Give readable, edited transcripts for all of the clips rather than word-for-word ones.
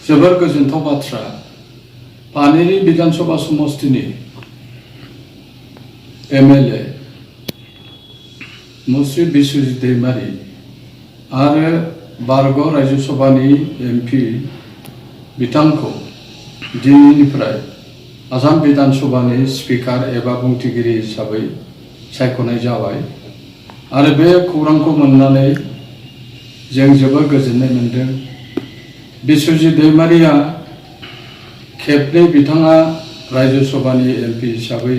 जोबोर गोजोनथाव बाथ्रा पानेरि विधानसभा समष्टिनि एमएलए मुश्री बिश्वजित दैमारी आरो बारगाव राज्यसभानि एमपि बिथांखौ दिनैनिफ्राय आसाम विधानसभानि स्पिकार एबा बुंथिगिरि हिसाबै सायख'नाय जाबाय आरो बे खौरांखौ मोननानै जों जोबोर गोजोननाय मोनदों। बिश्वजित दैमारिया खेबनै बिथाङा राज्यसभानि एमपि हिसाबै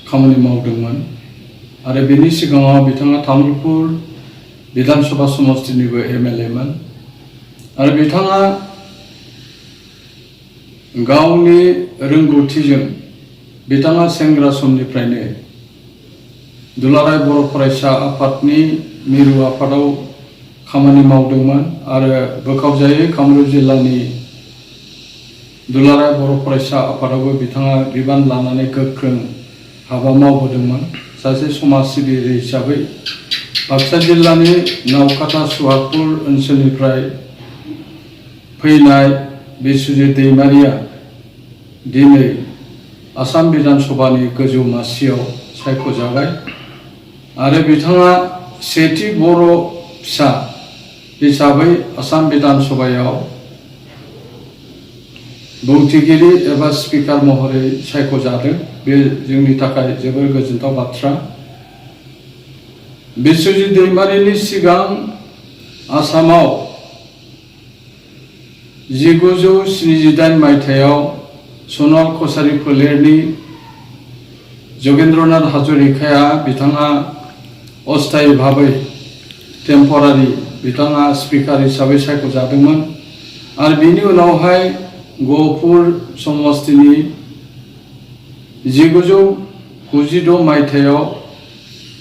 खामानि मावदोंमोन आरो बेनि सिगाङाव बिथाङा तामुलपुर विधानसभा समष्टिनिबो एमएलएमोन आरो बिथाङा गावनि रोंगौथिजों बिथाङा सेंग्रा समनिफ्रायनो दुलाराय बर' फरायसा आफादनि मिरु आफादाव खामानि मावदोंमोन आरो बोखावजायै कामरुप जिल्लानि दुलाराय बर' फरायसा आफादावबो बिथाङा बिबान लानानै गोख्रों हाबा मावबोदोंमोन। सासे समाज सिबियारि हिसाबै बाक्सा जिल्लानि नावकाटा सुहागपुर ओनसोलनिफ्राय फैनाय बिश्वजित दैमारिया दिनै आसाम विधानसभानि गोजौ मासियाव सायख'जाबाय आरो बिथाङा सेथि बर' फिसा हिसाबै आसाम विधानसभायाव बुंथिगिरि एबा स्पिकार महरै सायख'जादों। बे जोंनि थाखाय जोबोर गोजोनथाव बाथ्रा। बिश्वजित दैमारिनि सिगां आसामाव 1978 मायथाइयाव सनवाल कछारी फोलेरनि जगेन्द्रनाथ हाजरिकाया बिथाङा अस्थायी भाबै टेम्परारि बिथाङा स्पिकार हिसाबै सायख'जादोंमोन आरो बिनि उनावहाय गहपुर समष्टिनि 1996 मायथाइयाव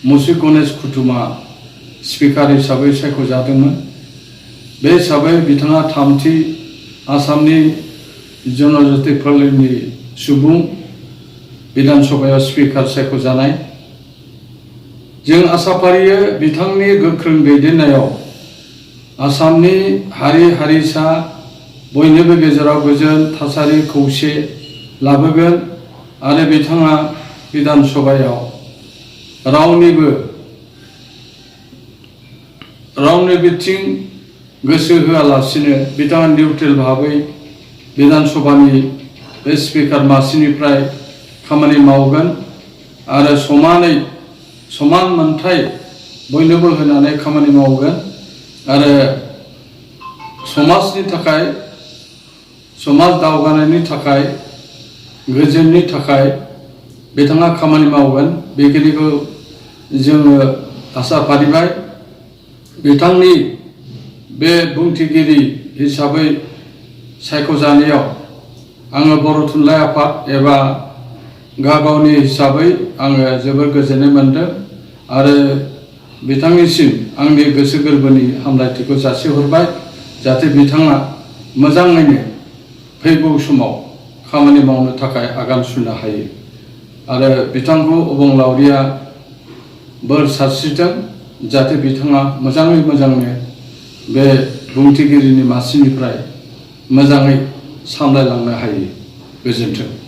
मुश्री गणेश कुटुमा स्पिकार हिसाबै सायख'जादोंमोन। बे हिसाबै बिथाङा थामथि आसामनि जनजाति फोलेरनि सुबुं विधानसभायाव स्पिकार सायख'जानाय। जों आसा फारियो बिथांनि गोख्रों दैदेननायाव आसामनि हारि हारिसा बयनिबो गेजेराव गोजोन थासारि खौसे लाबोगोन आरो बिथाङा विधानसभायाव रावनि बिथिं गोसो होआलासिनो बिथाङा निउट्रेल भाबै विधानसभानि बे स्पिकार मासिनिफ्राय खामानि मावगोन आरो समान मोनथाय बयनोबो होनानै खामानि मावगोन आरो समाजनि थाखाय समाज दावगानायनि थाखाय गोजोननि थाखाय बिथाङा खामानि मावगोन। बेखिनिखौ जोङो आसा फारिबाय। बिथांनि बे बुंथिगिरि हिसाबै सायख'जानायाव आङो बर' थुनलाइ आफाद एबा गावनि हिसाबै आङो जोबोर गोजोननाय मोनदों आरो बिथांनिसिम आंनि गोसो गोरबोनि हामलायथिखौ जासिहरबाय जाहाथे बिथाङा मोजाङैनो फैगौ समाव खामानि मावनो थाखाय आगान सुरनो हायो आरो बिथांखौ अबंलावरिया बोर सारस्रिथों जाहाथे बिथाङा मोजाङै बे बुंथिगिरिनि मासिनिफ्राय मोजाङै सामलायलांनो हायो। गोजोन्थों।